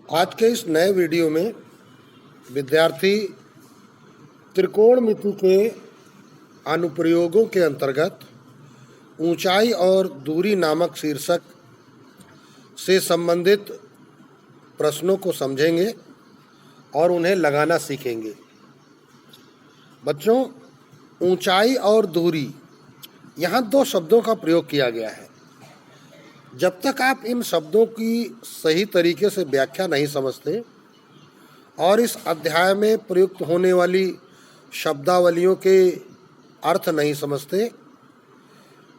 आज के इस नए वीडियो में विद्यार्थी त्रिकोणमिति के अनुप्रयोगों के अंतर्गत ऊंचाई और दूरी नामक शीर्षक से संबंधित प्रश्नों को समझेंगे और उन्हें लगाना सीखेंगे। बच्चों, ऊंचाई और दूरी, यहाँ दो शब्दों का प्रयोग किया गया है। जब तक आप इन शब्दों की सही तरीके से व्याख्या नहीं समझते और इस अध्याय में प्रयुक्त होने वाली शब्दावलियों के अर्थ नहीं समझते,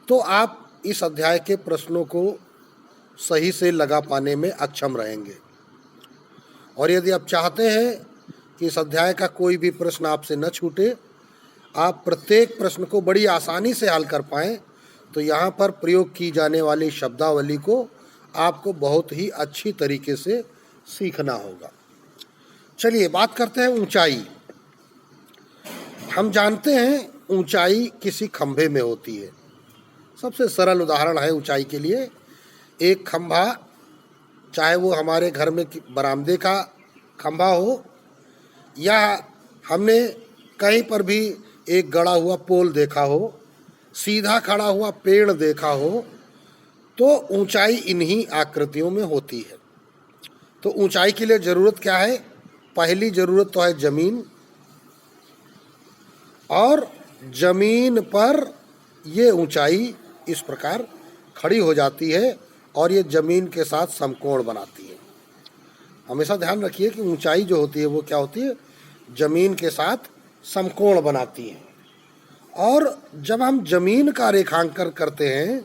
तो आप इस अध्याय के प्रश्नों को सही से लगा पाने में अक्षम रहेंगे। और यदि आप चाहते हैं कि इस अध्याय का कोई भी प्रश्न आपसे न छूटे, आप प्रत्येक प्रश्न को बड़ी आसानी से हल कर पाएं, तो यहाँ पर प्रयोग की जाने वाली शब्दावली को आपको बहुत ही अच्छी तरीके से सीखना होगा। चलिए बात करते हैं ऊंचाई। हम जानते हैं ऊंचाई किसी खंभे में होती है। सबसे सरल उदाहरण है ऊंचाई के लिए, एक खंभा, चाहे वो हमारे घर में बरामदे का खंभा हो या हमने कहीं पर भी एक गड़ा हुआ पोल देखा हो, सीधा खड़ा हुआ पेड़ देखा हो, तो ऊंचाई इन्हीं आकृतियों में होती है। तो ऊंचाई के लिए ज़रूरत क्या है? पहली ज़रूरत तो है ज़मीन, और ज़मीन पर ये ऊंचाई इस प्रकार खड़ी हो जाती है और ये ज़मीन के साथ समकोण बनाती है। हमेशा ध्यान रखिए कि ऊंचाई जो होती है वो क्या होती है? ज़मीन के साथ समकोण बनाती है। और जब हम जमीन का रेखांकन करते हैं,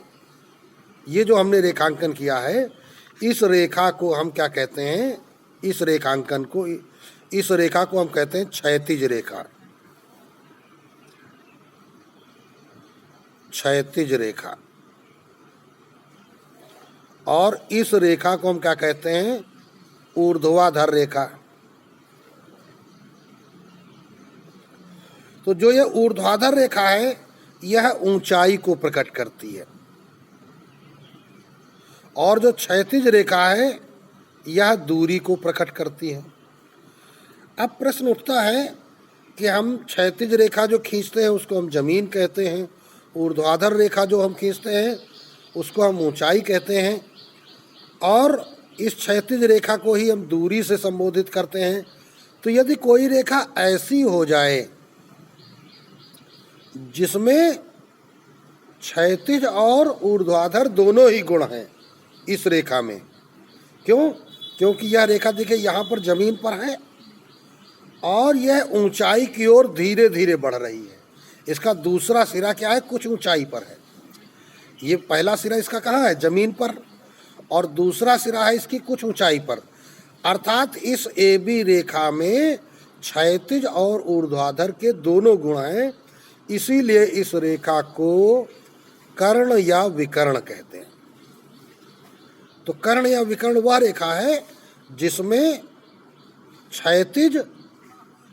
ये जो हमने रेखांकन किया है, इस रेखा को हम क्या कहते हैं? इस रेखांकन को, इस रेखा को हम कहते हैं क्षैतिज रेखा। क्षैतिज रेखा। और इस रेखा को हम क्या कहते हैं? ऊर्ध्वाधर रेखा। तो जो ये ऊर्ध्वाधर रेखा है, यह ऊंचाई को प्रकट करती है, और जो क्षैतिज रेखा है यह दूरी को प्रकट करती है। अब प्रश्न उठता है कि हम क्षैतिज रेखा जो खींचते हैं उसको हम जमीन कहते हैं, ऊर्ध्वाधर रेखा जो हम खींचते हैं उसको हम ऊंचाई कहते हैं, और इस क्षैतिज रेखा को ही हम दूरी से संबोधित करते हैं। तो यदि कोई रेखा ऐसी हो जाए जिसमें क्षैतिज और ऊर्ध्वाधर दोनों ही गुण हैं इस रेखा में, क्योंकि यह रेखा देखिए यहाँ पर जमीन पर है और यह ऊंचाई की ओर धीरे धीरे बढ़ रही है। इसका दूसरा सिरा क्या है? कुछ ऊंचाई पर है। ये पहला सिरा इसका कहाँ है? जमीन पर, और दूसरा सिरा है इसकी कुछ ऊंचाई पर। अर्थात इस AB रेखा में क्षैतिज और ऊर्ध्वाधर के दोनों गुण हैं, इसीलिए इस रेखा को कर्ण या विकर्ण कहते हैं। तो कर्ण या विकर्ण वह रेखा है जिसमें क्षैतिज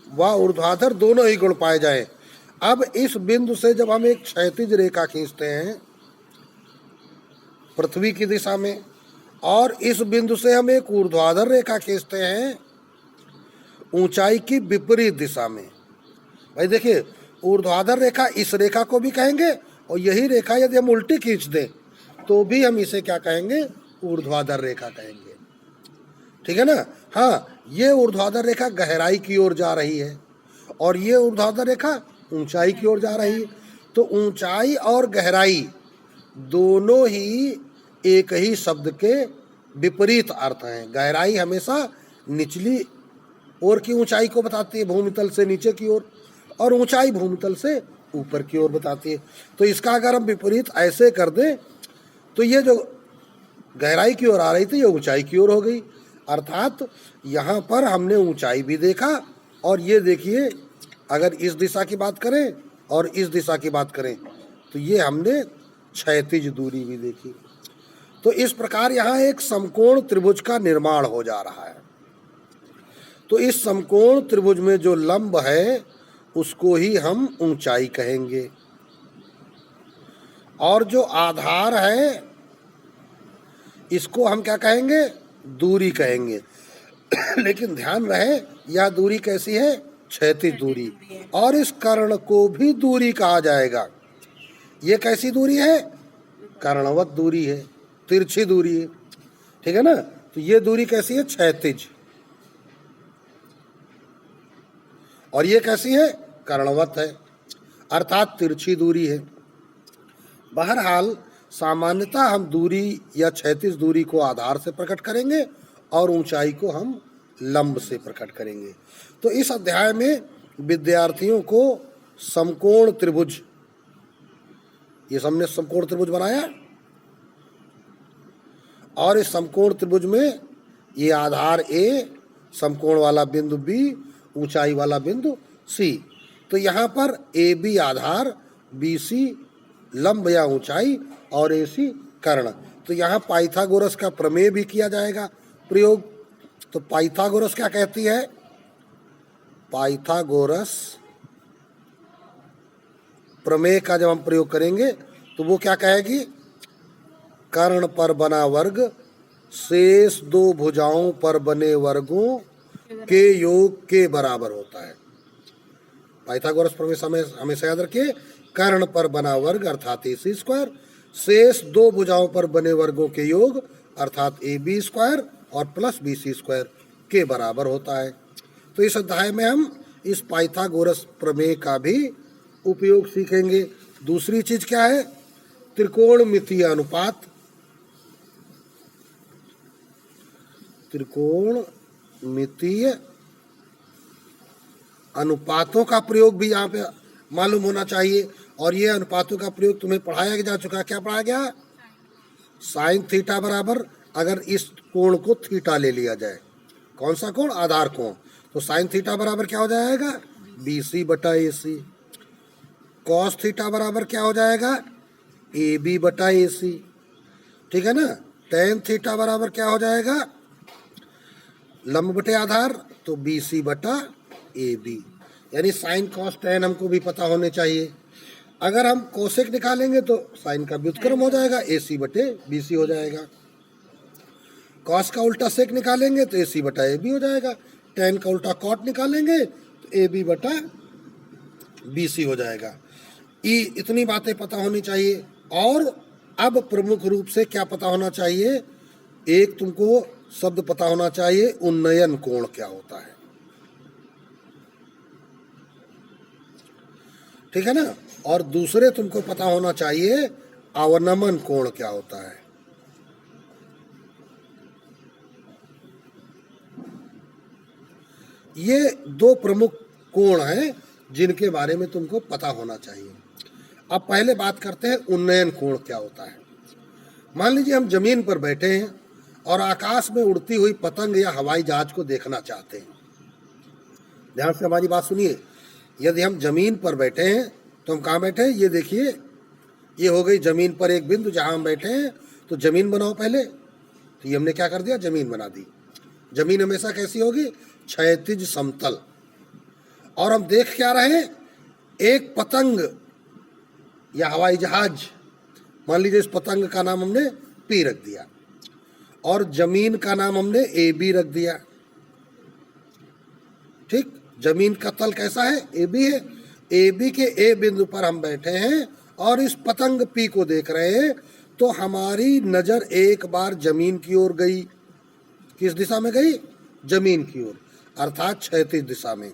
व ऊर्ध्वाधर दोनों ही गुण पाए जाए। अब इस बिंदु से जब हम एक क्षैतिज रेखा खींचते हैं पृथ्वी की दिशा में, और इस बिंदु से हम एक ऊर्ध्वाधर रेखा खींचते हैं ऊंचाई की विपरीत दिशा में। भाई देखिए, ऊर्ध्वाधर रेखा इस रेखा को भी कहेंगे, और यही रेखा यदि हम उल्टी खींच दें तो भी हम इसे क्या कहेंगे? ऊर्ध्वाधर रेखा कहेंगे। ठीक है ना? हाँ, ये ऊर्ध्वाधर रेखा गहराई की ओर जा रही है और ये ऊर्ध्वाधर रेखा ऊंचाई की ओर जा रही है। तो ऊंचाई और गहराई दोनों ही एक ही शब्द के विपरीत अर्थ हैं। गहराई हमेशा निचली ओर की ऊंचाई को बताती है, भूमितल से नीचे की ओर, और ऊंचाई भूमितल से ऊपर की ओर बताती है। तो इसका अगर हम विपरीत ऐसे कर दें तो ये जो गहराई की ओर आ रही थी ये ऊंचाई की ओर हो गई। अर्थात यहाँ पर हमने ऊंचाई भी देखा, और ये देखिए अगर इस दिशा की बात करें और इस दिशा की बात करें तो ये हमने क्षैतिज दूरी भी देखी। तो इस प्रकार यहाँ एक समकोण त्रिभुज का निर्माण हो जा रहा है। तो इस समकोण त्रिभुज में जो लंब है उसको ही हम ऊंचाई कहेंगे, और जो आधार है इसको हम क्या कहेंगे? दूरी कहेंगे। लेकिन ध्यान रहे यह दूरी कैसी है, क्षैतिज दूरी, और इस कर्ण को भी दूरी कहा जाएगा। ये कैसी दूरी है, कर्णवत दूरी है, तिरछी दूरी है, ठीक है ना। तो ये दूरी कैसी है, क्षैतिज, और ये कैसी है, कर्णवत है, अर्थात तिरछी दूरी है। बहरहाल सामान्यतः हम दूरी या क्षैतिज दूरी को आधार से प्रकट करेंगे और ऊंचाई को हम लंब से प्रकट करेंगे। तो इस अध्याय में विद्यार्थियों को समकोण त्रिभुज, ये हमने समकोण त्रिभुज बनाया, और इस समकोण त्रिभुज में ये आधार A, समकोण वाला बिंदु B, ऊंचाई वाला बिंदु C। तो यहाँ पर AB आधार, BC लंब या ऊंचाई, और AC कर्ण। तो यहाँ पाइथागोरस का प्रमेय भी किया जाएगा प्रयोग। तो पाइथागोरस क्या कहती है, पाइथागोरस प्रमेय का जब हम प्रयोग करेंगे तो वो क्या कहेगी, कर्ण पर बना वर्ग शेष दो भुजाओं पर बने वर्गों के योग के बराबर होता है। पाइथागोरस प्रमेय हमेशा याद रखिए, कर्ण पर बना वर्ग अर्थात AC स्क्वायर शेष दो भुजाओं पर बने वर्गों के योग अर्थात AB स्क्वायर और प्लस BC स्क्वायर के बराबर होता है। तो इस अध्याय में हम इस पाइथागोरस प्रमेय का भी उपयोग सीखेंगे। दूसरी चीज क्या है, त्रिकोणमितीय अनुपात। त्रिकोणमितीय अनुपातों का प्रयोग भी यहाँ पे मालूम होना चाहिए। और ये अनुपातों का प्रयोग तुम्हें पढ़ाया जा चुका है। क्या पढ़ाया गया, साइन थीटा बराबर, अगर इस कोण को थीटा ले लिया जाए, कौन सा कोण, आधार कोण, तो साइन थीटा बराबर क्या हो जाएगा, BC बटा AC। कॉस थीटा बराबर क्या हो जाएगा, AB बटा AC, ठीक है ना। टेन थीटा बराबर क्या हो जाएगा, लंब बटे आधार, तो BC बटा AB। यानी साइन कॉस टेन हमको भी पता होने चाहिए। अगर हम कोसेक निकालेंगे तो साइन का व्युत्क्रम हो जाएगा, AC बटे BC हो जाएगा। कॉस का उल्टा सेक निकालेंगे तो AC बटा AB हो जाएगा। टेन का उल्टा कॉट निकालेंगे तो AB बटा BC हो जाएगा। इतनी बातें पता होनी चाहिए। और अब प्रमुख रूप से क्या पता होना चाहिए, एक तुमको शब्द पता होना चाहिए, उन्नयन कोण क्या होता है, ठीक है ना। और दूसरे तुमको पता होना चाहिए अवनमन कोण क्या होता है। ये दो प्रमुख कोण हैं जिनके बारे में तुमको पता होना चाहिए। अब पहले बात करते हैं उन्नयन कोण क्या होता है। मान लीजिए हम जमीन पर बैठे हैं और आकाश में उड़ती हुई पतंग या हवाई जहाज को देखना चाहते हैं। ध्यान से हमारी बात सुनिए। यदि हम जमीन पर बैठे हैं तो हम कहाँ बैठे हैं, ये देखिए, ये हो गई जमीन पर एक बिंदु जहाँ हम बैठे हैं। तो जमीन बनाओ पहले। तो ये हमने क्या कर दिया, जमीन बना दी। जमीन हमेशा कैसी होगी, क्षैतिज समतल। और हम देख क्या रहे हैं, एक पतंग या हवाई जहाज। मान लीजिए इस पतंग का नाम हमने P रख दिया और जमीन का नाम हमने AB रख दिया, ठीक। जमीन का तल कैसा है, AB है। AB के A बिंदु पर हम बैठे हैं और इस पतंग P को देख रहे हैं। तो हमारी नजर एक बार जमीन की ओर गई। किस दिशा में गई, जमीन की ओर, अर्थात क्षैतिज दिशा में।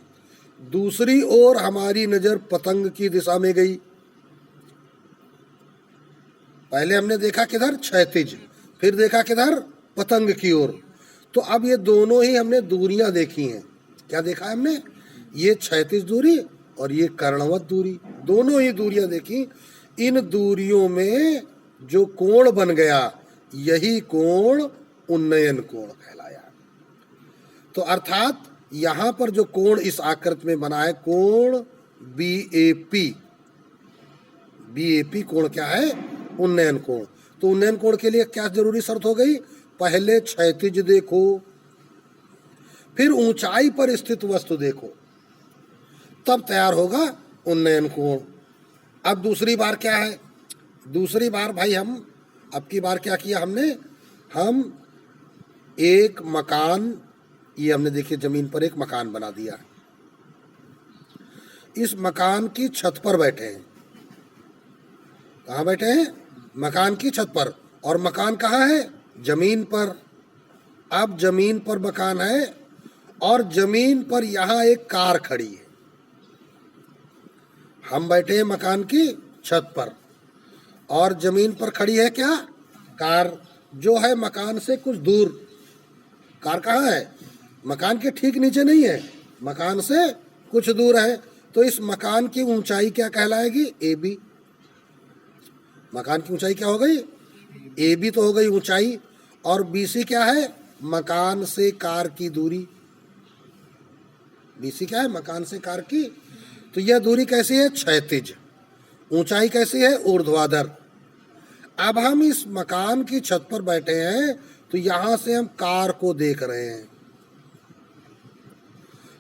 दूसरी ओर हमारी नजर पतंग की दिशा में गई। पहले हमने देखा किधर, क्षैतिज, फिर देखा किधर, पतंग की ओर। तो अब ये दोनों ही हमने दूरियां देखी हैं। क्या देखा है हमने, ये क्षैतिज दूरी और ये कर्णवत दूरी, दोनों ही दूरियां देखी। इन दूरियों में जो कोण बन गया, यही कोण उन्नयन कोण कहलाया। तो अर्थात यहां पर जो कोण इस आकृति में बना है, कोण BAP। BAP कोण क्या है, उन्नयन कोण। तो उन्नयन कोण के लिए क्या जरूरी शर्त हो गई, पहले क्षैतिज देखो, फिर ऊंचाई पर स्थित वस्तु देखो, तब तैयार होगा उन्नयन कोण। अब दूसरी बार क्या है, दूसरी बार भाई हम अब की बार क्या किया हमने, हम एक मकान ये हमने देखिए जमीन पर एक मकान बना दिया, इस मकान की छत पर बैठे हैं। कहाँ बैठे हैं? मकान की छत पर। और मकान कहाँ है? जमीन पर। अब जमीन पर मकान है और जमीन पर यहाँ एक कार खड़ी है। हम बैठे हैं मकान की छत पर और जमीन पर खड़ी है क्या? कार, जो है मकान से कुछ दूर। कार कहाँ है? मकान के ठीक नीचे नहीं है, मकान से कुछ दूर है। तो इस मकान की ऊंचाई क्या कहलाएगी? AB। मकान की ऊंचाई क्या हो गई? AB तो हो गई ऊंचाई। और BC क्या है? मकान से कार की दूरी। BC क्या है? मकान से कार की। तो यह दूरी कैसी है? क्षैतिज। ऊंचाई कैसी है? ऊर्ध्वाधर। अब हम इस मकान की छत पर बैठे हैं तो यहां से हम कार को देख रहे हैं।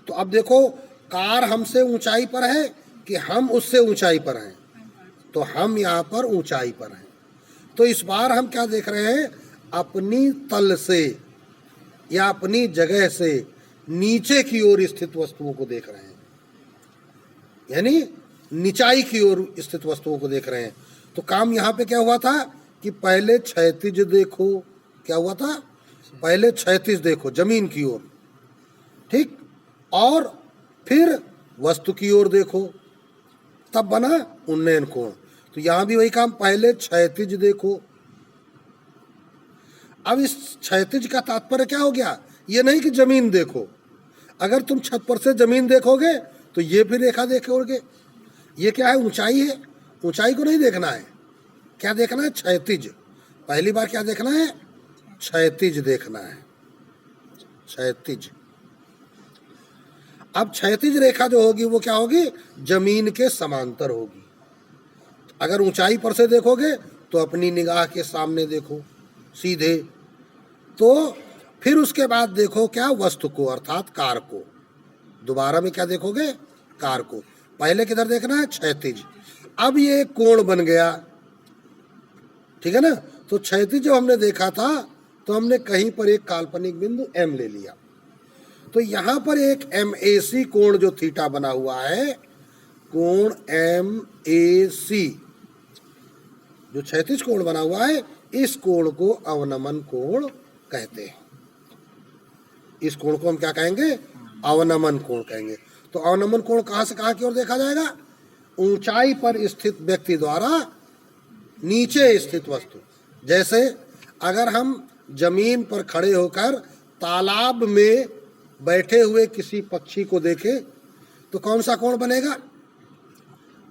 तो अब देखो, कार हमसे ऊंचाई पर है कि हम उससे ऊंचाई पर हैं? तो हम यहाँ पर ऊंचाई पर हैं। तो इस बार हम क्या देख रहे हैं? अपनी तल से या अपनी जगह से नीचे की ओर स्थित वस्तुओं को देख रहे हैं, यानी निचाई की ओर स्थित वस्तुओं को देख रहे हैं। तो काम यहाँ पे क्या हुआ था कि पहले क्षैतिज देखो। क्या हुआ था? पहले क्षैतिज देखो जमीन की ओर, ठीक, और फिर वस्तु की ओर देखो, तब बना उन्नयन कोण। तो यहां भी वही काम, पहले क्षैतिज देखो। अब इस क्षैतिज का तात्पर्य क्या हो गया? ये नहीं कि जमीन देखो। अगर तुम छत पर से जमीन देखोगे तो ये भी रेखा देखोगे। ये क्या है? ऊंचाई है। ऊंचाई को नहीं देखना है, क्या देखना है? क्षैतिज। पहली बार क्या देखना है? क्षैतिज देखना है, क्षैतिज। अब क्षैतिज रेखा जो होगी वो क्या होगी? जमीन के समांतर होगी। अगर ऊंचाई पर से देखोगे तो अपनी निगाह के सामने देखो सीधे, तो फिर उसके बाद देखो क्या? वस्तु को, अर्थात कार को। दोबारा में क्या देखोगे? कार को। पहले किधर देखना है? क्षैतिज। अब ये कोण बन गया, ठीक है ना। तो क्षैतिज जो हमने देखा था तो हमने कहीं पर एक काल्पनिक बिंदु M ले लिया। तो यहां पर एक MAC कोण जो थीटा बना हुआ है, कोण MAC जो क्षैतिज कोण बना हुआ है, इस कोण को अवनमन कोण कहते हैं। इस कोण को हम क्या कहेंगे? अवनमन कोण कहेंगे। तो अवनमन कोण कहां से कहां की ओर देखा जाएगा? ऊंचाई पर स्थित व्यक्ति द्वारा नीचे स्थित वस्तु। जैसे अगर हम जमीन पर खड़े होकर तालाब में बैठे हुए किसी पक्षी को देखें तो कौन सा कोण बनेगा?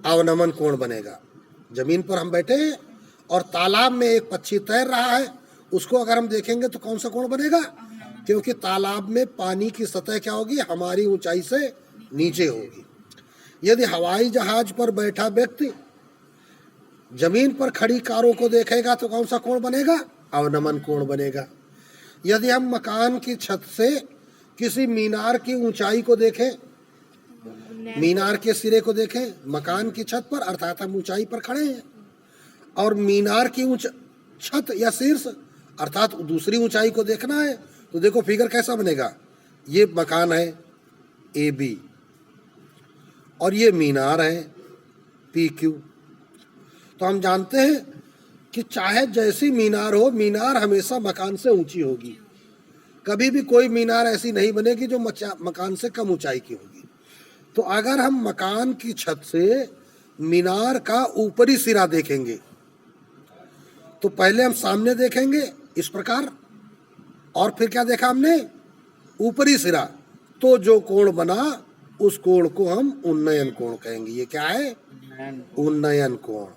अवनमन कोण बनेगा। जमीन पर हम बैठे हैं और तालाब में एक पक्षी तैर रहा है, उसको अगर हम देखेंगे तो कौन सा कोण बनेगा? क्योंकि तालाब में पानी की सतह क्या होगी? हमारी ऊंचाई से नीचे होगी। यदि हवाई जहाज पर बैठा व्यक्ति जमीन पर खड़ी कारों को देखेगा तो कौन सा कोण बनेगा? अवनमन कोण बनेगा। यदि हम मकान की छत से किसी मीनार की ऊंचाई को देखें, मीनार के सिरे को देखें, मकान की छत पर, अर्थात हम ऊंचाई पर खड़े हैं, और मीनार की छत या शीर्ष अर्थात दूसरी ऊंचाई को देखना है, तो देखो फिगर कैसा बनेगा? ये मकान है AB और ये मीनार है PQ। तो हम जानते हैं कि चाहे जैसी मीनार हो, मीनार हमेशा मकान से ऊंची होगी। कभी भी कोई मीनार ऐसी नहीं बनेगी जो मकान से कम ऊंचाई की होगी। तो अगर हम मकान की छत से मीनार का ऊपरी सिरा देखेंगे तो पहले हम सामने देखेंगे इस प्रकार, और फिर क्या देखा हमने? ऊपरी सिरा। तो जो कोण बना उस कोण को हम उन्नयन कोण कहेंगे। ये क्या है? उन्नयन कोण।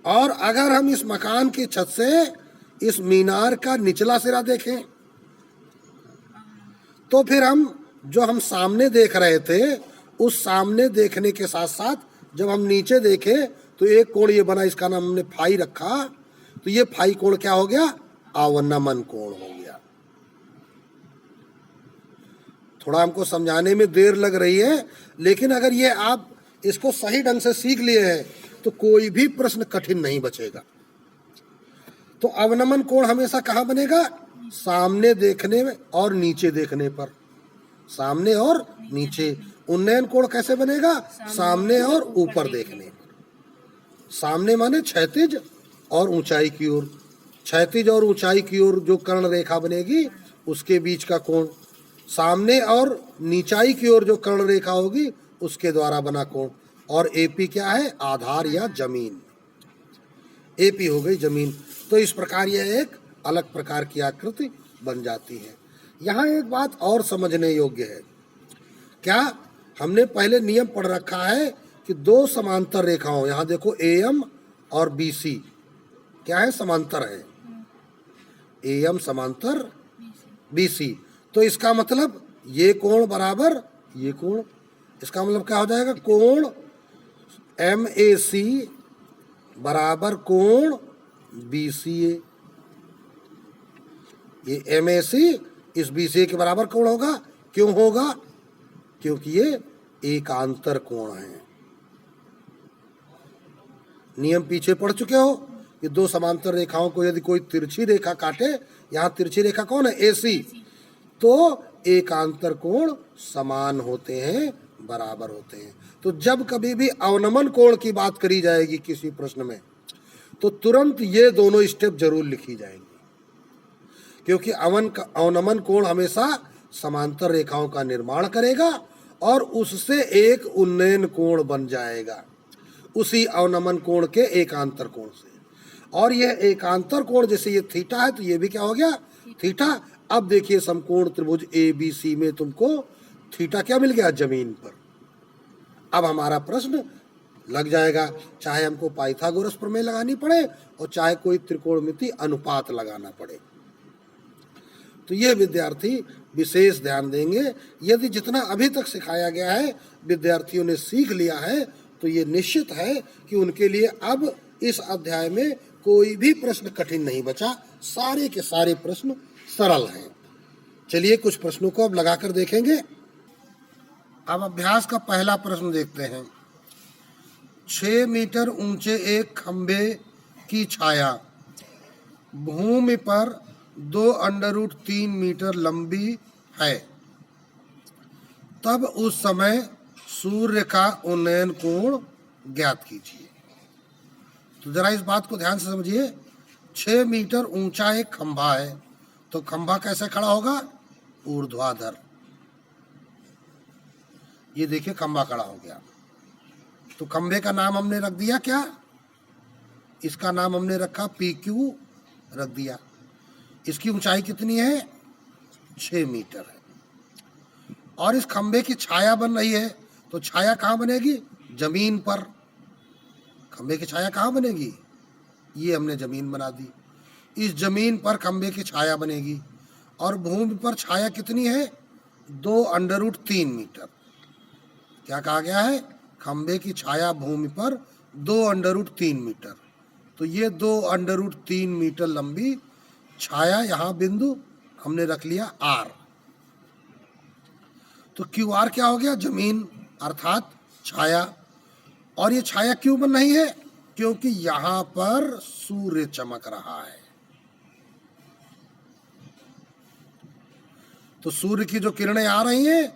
और अगर हम इस मकान की छत से इस मीनार का निचला सिरा देखें तो फिर हम जो हम सामने देख रहे थे उस सामने देखने के साथ साथ जब हम नीचे देखें तो एक कोण ये बना, इसका नाम हमने फाई रखा। तो ये फाई कोण क्या हो गया? अवनमन कोण हो गया। थोड़ा हमको समझाने में देर लग रही है, लेकिन अगर ये आप इसको सही ढंग से सीख लिए हैं तो कोई भी प्रश्न कठिन नहीं बचेगा। तो अवनमन कोण हमेशा कहाँ बनेगा? सामने देखने में और नीचे देखने पर, सामने और नीचे। उन्नयन कोण कैसे बनेगा? सामने और ऊपर देखने पर। सामने माने क्षैतिज और ऊंचाई की ओर, क्षैतिज और ऊंचाई की ओर जो कर्ण रेखा बनेगी उसके बीच का कोण, सामने और नीचाई की ओर जो कर्ण रेखा होगी उसके द्वारा बना कोण। और एपी क्या है? आधार या जमीन। एपी हो गई जमीन। तो इस प्रकार यह एक अलग प्रकार की आकृति बन जाती है। यहाँ एक बात और समझने योग्य है। क्या हमने पहले नियम पढ़ रखा है कि दो समांतर रेखाओं, यहाँ देखो एएम और बीसी क्या है? समांतर है। एएम समांतर बीसी, तो इसका मतलब ये कोण बराबर ये कोण। इसका मतलब क्या हो जाएगा? कोण MAC बराबर कोण BCA। ये MAC इस BCA के बराबर कोण होगा। क्यों होगा? क्योंकि ये एकांतर कोण है। नियम पीछे पढ़ चुके हो कि दो समांतर रेखाओं को यदि कोई तिरछी रेखा काटे, यहाँ तिरछी रेखा कौन है? AC, तो एकांतर कोण समान होते हैं, बराबर होते हैं। तो जब कभी भी अवनमन कोण की बात करी जाएगी किसी प्रश्न में, तो तुरंत ये दोनों स्टेप जरूर लिखी जाएंगी, क्योंकि अवनमन कोण हमेशा समांतर रेखाओं का निर्माण करेगा और उससे एक उन्नयन कोण बन जाएगा उसी अवनमन कोण के एकांतर कोण से। और यह एकांतर कोण, जैसे ये थीटा है तो ये भी क्या हो गया? थीटा। अब देखिए समकोण त्रिभुज ABC में तुमको थीटा क्या मिल गया? जमीन पर। अब हमारा प्रश्न लग जाएगा, चाहे हमको पाइथागोरस प्रमेय लगानी पड़े और चाहे कोई त्रिकोणमिति अनुपात लगाना पड़े। तो ये विद्यार्थी विशेष ध्यान देंगे। यदि जितना अभी तक सिखाया गया है विद्यार्थियों ने सीख लिया है तो ये निश्चित है कि उनके लिए अब इस अध्याय में कोई भी प्रश्न कठिन नहीं बचा। सारे के सारे प्रश्न सरल हैं। चलिए कुछ प्रश्नों को अब लगाकर देखेंगे। अब अभ्यास का पहला प्रश्न देखते हैं। 6 मीटर ऊंचे एक खंबे की छाया भूमि पर 2√3 मीटर लंबी है, तब उस समय सूर्य का उन्नयन कोण ज्ञात कीजिए। तो जरा इस बात को ध्यान से समझिए। 6 मीटर ऊंचा एक खंभा है, तो खंभा कैसे खड़ा होगा? ऊर्ध्वाधर। ये देखिए खंभा खड़ा हो गया। तो खंभे का नाम हमने रख दिया क्या? इसका नाम हमने रखा PQ रख दिया। इसकी ऊंचाई कितनी है? 6 मीटर है। और इस खंभे की छाया बन रही है, तो छाया कहाँ बनेगी? जमीन पर। खंभे की छाया कहाँ बनेगी? ये हमने जमीन बना दी। इस जमीन पर खंभे की छाया बनेगी। और भूमि पर छाया कितनी है? 2√3 मीटर। क्या कहा गया है? खंभे की छाया भूमि पर 2√3 मीटर। तो ये 2√3 मीटर लंबी छाया, यहाँ बिंदु हमने रख लिया R। तो QR क्या हो गया? जमीन अर्थात छाया। और ये छाया क्यों बन रही है? क्योंकि यहाँ पर सूर्य चमक रहा है। तो सूर्य की जो किरणें आ रही हैं,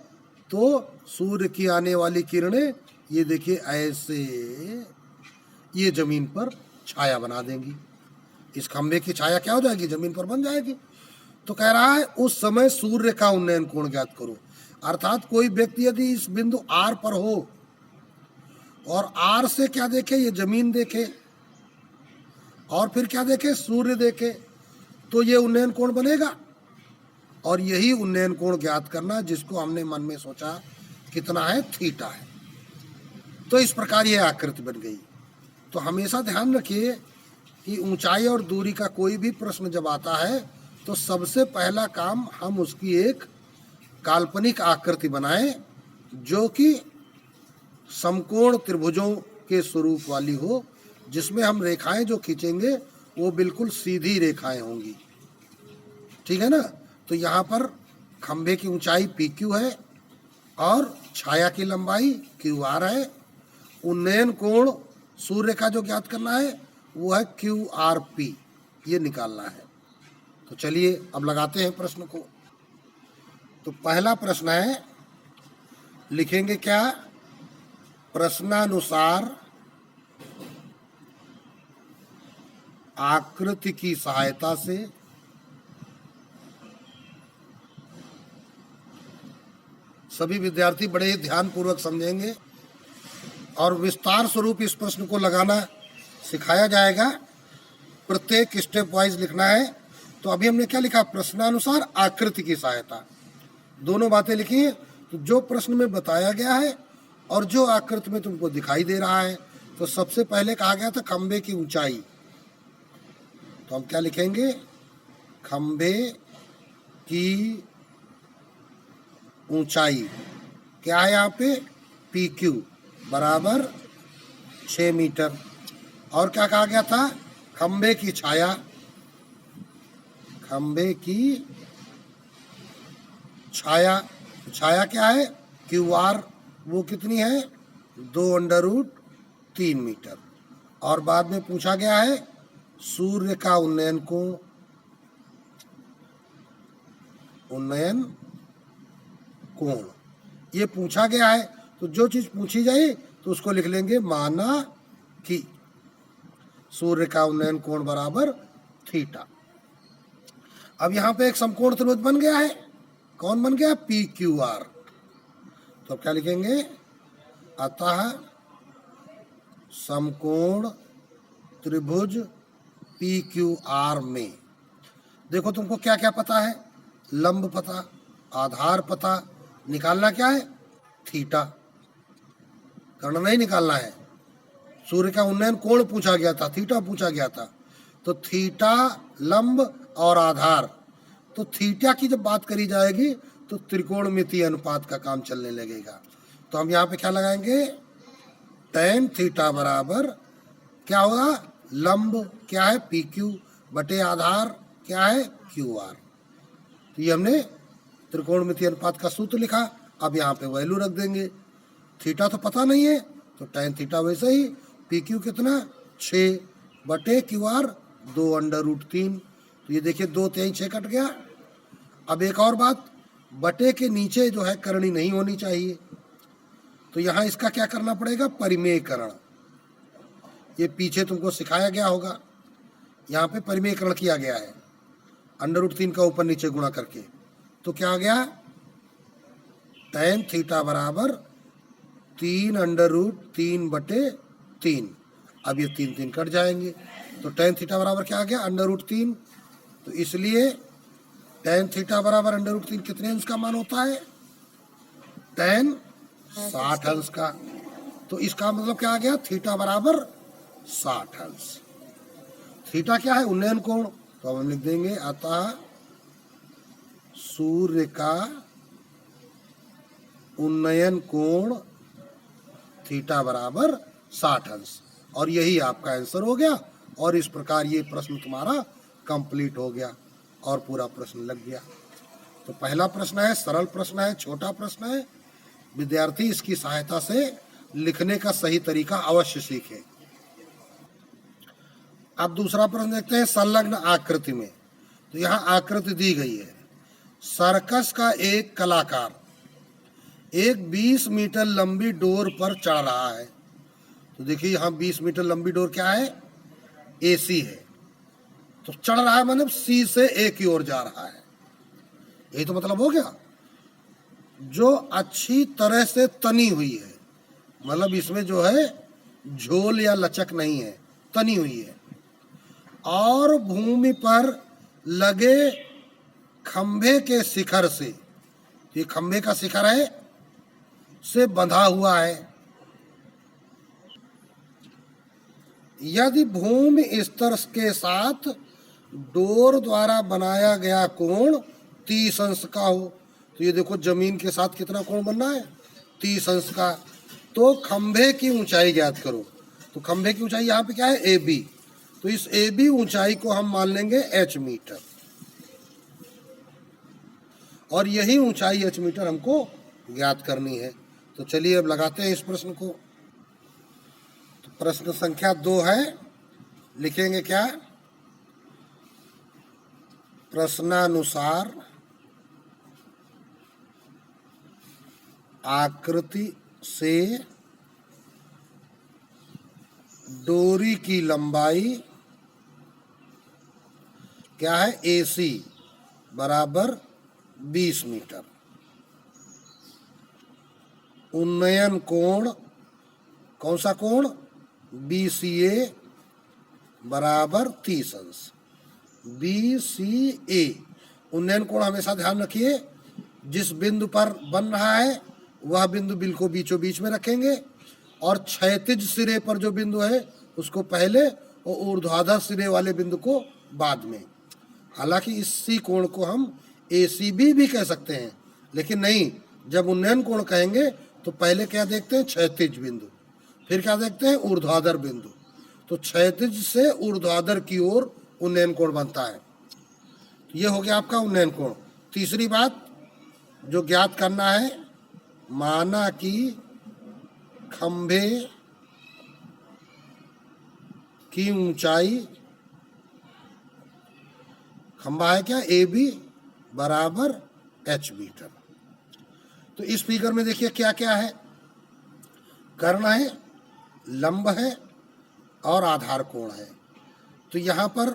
तो सूर्य की आने वाली किरणें ये देखिए ऐसे ये जमीन पर छाया बना देंगी। इस खंभे की छाया क्या हो जाएगी? जमीन पर बन जाएगी। तो कह रहा है उस समय सूर्य का उन्नयन कोण ज्ञात करो। अर्थात कोई व्यक्ति यदि इस बिंदु R पर हो और R से क्या देखे? ये जमीन देखे और फिर क्या देखे? सूर्य देखे, तो ये उन्नयन कोण बनेगा। और यही उन्नयन कोण ज्ञात करना जिसको हमने मन में सोचा कितना है? थीटा है। तो इस प्रकार ये आकृति बन गई। तो हमेशा ध्यान रखिए कि ऊंचाई और दूरी का कोई भी प्रश्न जब आता है तो सबसे पहला काम हम उसकी एक काल्पनिक आकृति बनाएं जो कि समकोण त्रिभुजों के स्वरूप वाली हो, जिसमें हम रेखाएं जो खींचेंगे वो बिल्कुल सीधी रेखाएं होंगी। ठीक है ना? तो यहाँ पर खंभे की ऊंचाई PQ है और छाया की लंबाई QR है। उन्नयन कोण सूर्य का जो ज्ञात करना है वो है QRP, ये निकालना है। तो चलिए अब लगाते हैं प्रश्न को। तो पहला प्रश्न है, लिखेंगे क्या? प्रश्नानुसार आकृति की सहायता से सभी विद्यार्थी बड़े ही ध्यानपूर्वक समझेंगे और विस्तार स्वरूप इस प्रश्न को लगाना सिखाया जाएगा। प्रत्येक स्टेप वाइज लिखना है। तो अभी हमने क्या लिखा? प्रश्नानुसार आकृति की सहायता, दोनों बातें लिखी है। तो जो प्रश्न में बताया गया है और जो आकृति में तुमको दिखाई दे रहा है, तो सबसे पहले कहा गया था खंबे की ऊंचाई। तो हम क्या लिखेंगे? खंबे की ऊंचाई क्या है यहाँ पे? PQ बराबर 6 मीटर। और क्या कहा गया था? खंबे की छाया, खंबे की छाया, छाया क्या है? QR, वो कितनी है? 2√3 मीटर। और बाद में पूछा गया है सूर्य का उन्नयन कोण, उन्नयन कोण ये पूछा गया है। तो जो चीज पूछी जाए तो उसको लिख लेंगे माना कि सूर्य का उन्नयन कोण बराबर थीटा। अब यहाँ पे एक समकोण त्रिभुज बन गया है। कौन बन गया? PQR। तो अब क्या लिखेंगे? अतः समकोण त्रिभुज PQR में, देखो तुमको क्या क्या पता है? लंब पता, आधार पता, निकालना क्या है? थीटा। करना नहीं निकालना है। सूर्य का उन्नयन कोण पूछा गया था, थीटा पूछा गया था। तो थीटा, लंब और आधार। तो थीटा की जब बात करी जाएगी तो त्रिकोणमितीय अनुपात का काम चलने लगेगा। तो हम यहाँ पे क्या लगाएंगे? tan थीटा बराबर क्या होगा? लंब क्या है? PQ बटे आधार क्या है? QR। तो ये हमने त्रिकोणमितीय अनुपात का सूत्र लिखा। अब यहाँ पे वैल्यू रख देंगे। थीटा तो पता नहीं है, तो tan थीटा वैसे ही PQ कितना? 6 बटे QR 2√3। तो ये देखिए 2 3 6 कट गया। अब एक और बात, बटे के नीचे जो है करणी नहीं होनी चाहिए। तो यहाँ इसका क्या करना पड़ेगा? परिमेयकरण। ये पीछे तुमको सिखाया गया होगा। यहाँ पे परिमेयकरण किया गया है √3 का ऊपर नीचे गुणा करके। तो क्या आ गया? tan थीटा बराबर 3√3 बटे 3। अब ये 3 3 कट जाएंगे। तो tan थीटा बराबर क्या आ गया? √3। तो इसलिए tan थीटा बराबर √3 कितने अंश का मान होता है? tan 60 अंश का। तो इसका मतलब क्या आ गया? थीटा बराबर 60 अंश। थीटा क्या है? उन्नयन कोण। तो अब हम लिख देंगे अतः सूर्य का उन्नयन कोण थीटा बराबर 60 अंश। और यही आपका आंसर हो गया। और इस प्रकार ये प्रश्न तुम्हारा कंप्लीट हो गया और पूरा प्रश्न लग गया। तो पहला प्रश्न है, सरल प्रश्न है, छोटा प्रश्न है। विद्यार्थी इसकी सहायता से लिखने का सही तरीका अवश्य सीखे। अब दूसरा प्रश्न देखते हैं, संलग्न आकृति में। तो यहाँ आकृति दी गई है। सर्कस का एक कलाकार एक 20 मीटर लंबी डोर पर चढ़ रहा है। तो देखिए यहाँ 20 मीटर लंबी डोर क्या है? AC है। तो चढ़ रहा है मतलब C से A की ओर जा रहा है। यही तो मतलब हो गया। जो अच्छी तरह से तनी हुई है, मतलब इसमें जो है झोल या लचक नहीं है, तनी हुई है। और भूमि पर लगे खंभे के शिखर से, ये खंभे का शिखर है, से बंधा हुआ है। यदि भूमि स्तर के साथ डोर द्वारा बनाया गया कोण 30 अंश का हो, तो ये देखो जमीन के साथ कितना कोण बनना है? 30 अंश का। तो खंभे की ऊंचाई ज्ञात करो। तो खंभे की ऊंचाई यहाँ पे क्या है? AB। तो इस AB ऊंचाई को हम मान लेंगे H मीटर। और यही ऊंचाई H मीटर हमको ज्ञात करनी है। तो चलिए अब लगाते हैं इस प्रश्न को। तो प्रश्न संख्या 2 है, लिखेंगे क्या? प्रश्नानुसार आकृति से डोरी की लंबाई क्या है, AC बराबर 20 मीटर। उन्नयन कोण, कौन सा कोण, BCA बराबर 30 अंश। BCA उन्नयन कोण हमेशा ध्यान रखिए, जिस बिंदु पर बन रहा है वह बिंदु बिल्कुल बीचों बीच में रखेंगे, और क्षैतिज सिरे पर जो बिंदु है उसको पहले और ऊर्ध्वाधर सिरे वाले बिंदु को बाद में। हालांकि इसी कोण को हम ACB भी कह सकते हैं, लेकिन नहीं, जब उन्नयन कोण कहेंगे तो पहले क्या देखते हैं, क्षैतिज बिंदु, फिर क्या देखते हैं, ऊर्ध्वाधर बिंदु। तो क्षैतिज से ऊर्ध्वाधर की ओर उन्नयन कोण बनता है। तो ये हो गया आपका उन्नयन कोण। तीसरी बात जो ज्ञात करना है, माना कि खंभे की ऊंचाई, खंभा है क्या, AB बराबर H मीटर। तो इस फिगर में देखिए क्या क्या है, कर्ण है, लंब है और आधार कोण है। तो यहाँ पर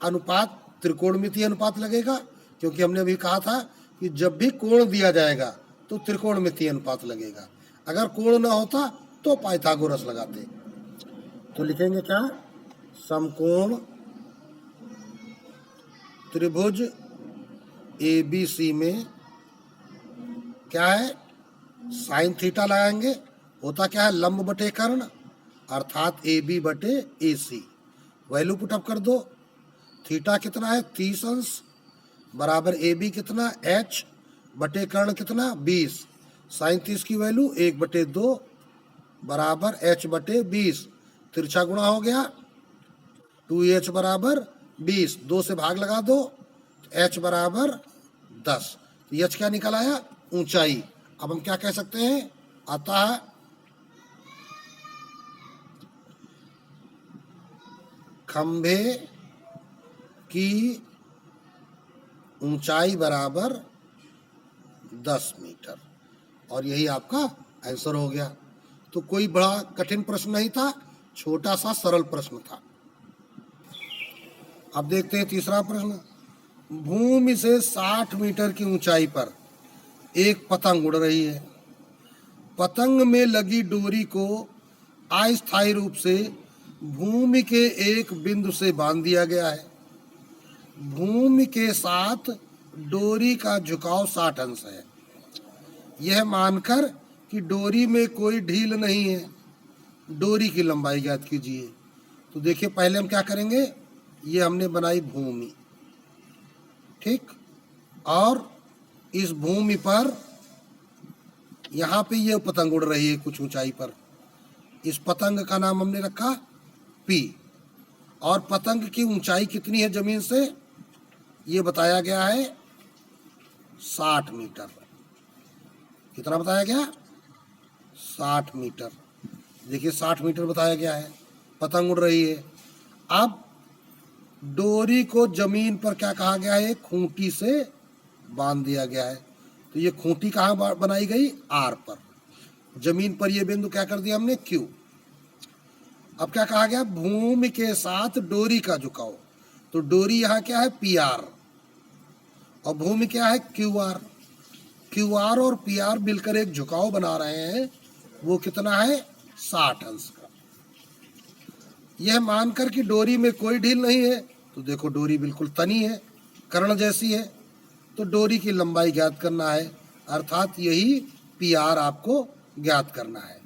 अनुपात त्रिकोणमितीय अनुपात लगेगा, क्योंकि हमने अभी कहा था कि जब भी कोण दिया जाएगा तो त्रिकोणमितीय अनुपात लगेगा। अगर कोण ना होता तो पाइथागोरस लगाते। तो लिखेंगे क्या, समकोण त्रिभुज ABC में क्या है, साइन थीटा लगाएंगे। होता क्या है, लंब बटे कर्ण, अर्थात AB बटे AC। वैल्यू पुटअप कर दो, थीटा कितना है, 30 अंश बराबर AB कितना, H बटे कर्ण कितना, 20। साइन 30 की वैल्यू 1/2 बराबर H बटे 20। तिरछा गुणा हो गया, 2H बराबर 20, 2 से भाग लगा दो, H बराबर 10। तो H क्या निकल आया, ऊंचाई। अब हम क्या कह सकते हैं, अतः खंभे की ऊंचाई बराबर 10 मीटर। और यही आपका आंसर हो गया। तो कोई बड़ा कठिन प्रश्न नहीं था, छोटा सा सरल प्रश्न था। अब देखते हैं तीसरा प्रश्न। भूमि से 60 मीटर की ऊंचाई पर एक पतंग उड़ रही है। पतंग में लगी डोरी को अस्थायी रूप से भूमि के एक बिंदु से बांध दिया गया है। भूमि के साथ डोरी का झुकाव 60 अंश है। यह मानकर कि डोरी में कोई ढील नहीं है, डोरी की लंबाई ज्ञात कीजिए। तो देखिए पहले हम क्या करेंगे, ये हमने बनाई भूमि, ठीक, और इस भूमि पर यहाँ पे ये पतंग उड़ रही है कुछ ऊंचाई पर। इस पतंग का नाम हमने रखा P। और पतंग की ऊंचाई कितनी है जमीन से, ये बताया गया है 60 मीटर। कितना बताया गया, 60 मीटर। देखिए 60 मीटर बताया गया है, पतंग उड़ रही है। अब डोरी को जमीन पर क्या कहा गया है, खूंटी से बांध दिया गया है। तो ये खूंटी कहाँ बनाई गई, R पर। जमीन पर ये बिंदु क्या कर दिया हमने, Q। अब क्या कहा गया, भूमि के साथ डोरी का झुकाव। तो डोरी यहाँ क्या है, PR, और भूमि क्या है, QR। QR और PR मिलकर एक झुकाव बना रहे हैं, वो कितना है, 60 अंश का। यह मानकर कि डोरी में कोई ढील नहीं है, तो देखो डोरी बिल्कुल तनी है, कर्ण जैसी है। तो डोरी की लंबाई ज्ञात करना है, अर्थात यही PR आपको ज्ञात करना है,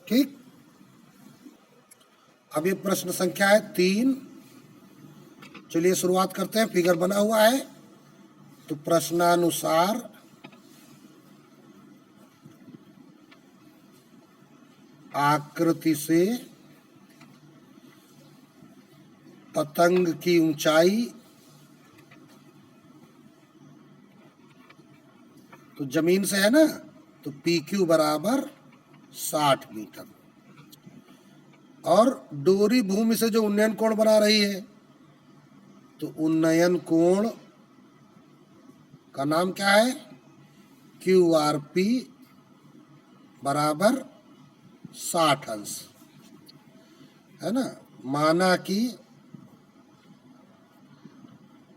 ठीक। अब ये प्रश्न संख्या है 3। चलिए शुरुआत करते हैं। फिगर बना हुआ है, तो प्रश्नानुसार आकृति से पतंग की ऊंचाई, तो जमीन से है ना, तो PQ बराबर 60 मीटर। और डोरी भूमि से जो उन्नयन कोण बना रही है, तो उन्नयन कोण का नाम क्या है? QRP बराबर 60 अंश, है ना। माना कि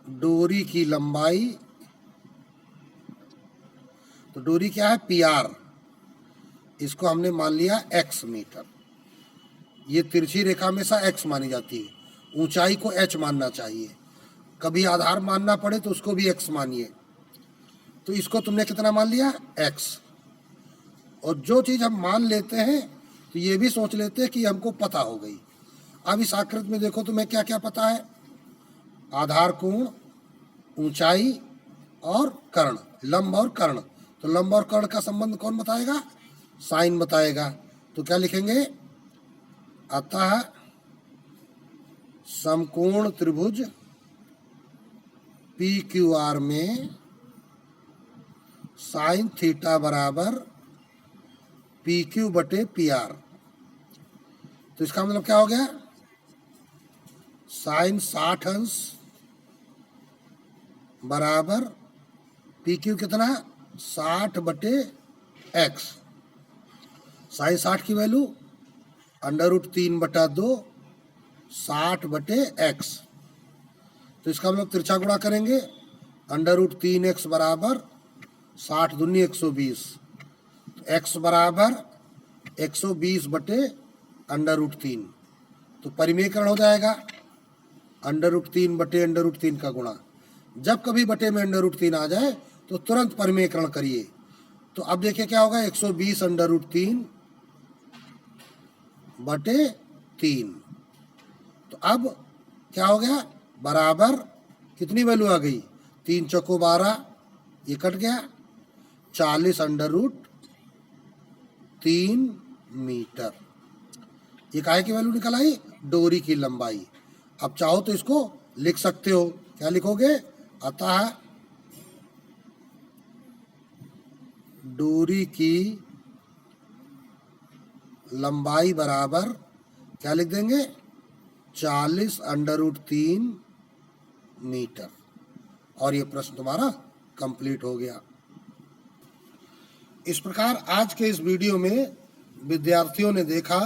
डोरी की लंबाई, तो डोरी क्या है? PR, इसको हमने मान लिया x मीटर। ये तिरछी रेखा हमेशा x मानी जाती है, ऊंचाई को h मानना चाहिए। कभी आधार मानना पड़े तो उसको भी x मानिए। तो इसको तुमने कितना मान लिया? x। और जो चीज़ हम मान लेते हैं तो ये भी सोच लेते हैं कि हमको पता हो गई। अब इस आकृति में देखो तुम्हें क्या क्या पता है? आधार कोण, ऊंचाई और कर्ण, लंब और कर्ण। तो लंब और कर्ण का संबंध कौन बताएगा? साइन बताएगा। तो क्या लिखेंगे? अतः समकोण त्रिभुज PQR में साइन थीटा बराबर PQ बटे PR। तो इसका मतलब क्या हो गया? साइन 60 अंश बराबर PQ कितना? 60 बटे x। साइन 60 की वैल्यू √3 बटा 2, 60 बटे x। तो इसका मतलब तिरछा गुणा करेंगे, √3x बराबर 60 दूनी 120, तो x बराबर 120 बटे √3। तो परिमेयकरण हो जाएगा, √3 बटे √3 का गुणा। जब कभी बटे में √3 आ जाए तो तुरंत परिमेयकरण करिए। तो अब देखिए क्या होगा? 120 √3 बटे 3। तो अब क्या हो गया? बराबर कितनी वैल्यू आ गई? 3 चौको 12, ये कट गया, 40 √3 मीटर। ये काहे की वैल्यू निकल आई? डोरी की लंबाई। अब चाहो तो इसको लिख सकते हो। क्या लिखोगे? अतः डोरी की लंबाई बराबर क्या लिख देंगे? 40 √3 मीटर। और ये प्रश्न तुम्हारा कंप्लीट हो गया। इस प्रकार आज के इस वीडियो में विद्यार्थियों ने देखा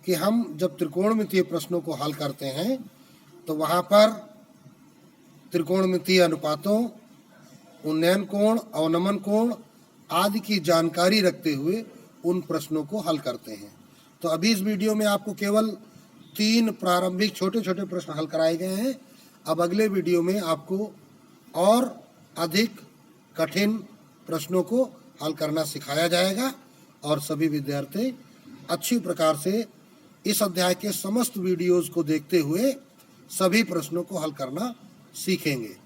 कि हम जब त्रिकोणमितीय प्रश्नों को हल करते हैं तो वहाँ पर त्रिकोणमितीय अनुपातों, उन्नयन कोण, अवनमन कोण आदि की जानकारी रखते हुए उन प्रश्नों को हल करते हैं। तो अभी इस वीडियो में आपको केवल 3 प्रारंभिक छोटे छोटे प्रश्न हल कराए गए हैं। अब अगले वीडियो में आपको और अधिक कठिन प्रश्नों को हल करना सिखाया जाएगा और सभी विद्यार्थी अच्छी प्रकार से इस अध्याय के समस्त वीडियोज़ को देखते हुए सभी प्रश्नों को हल करना सीखेंगे।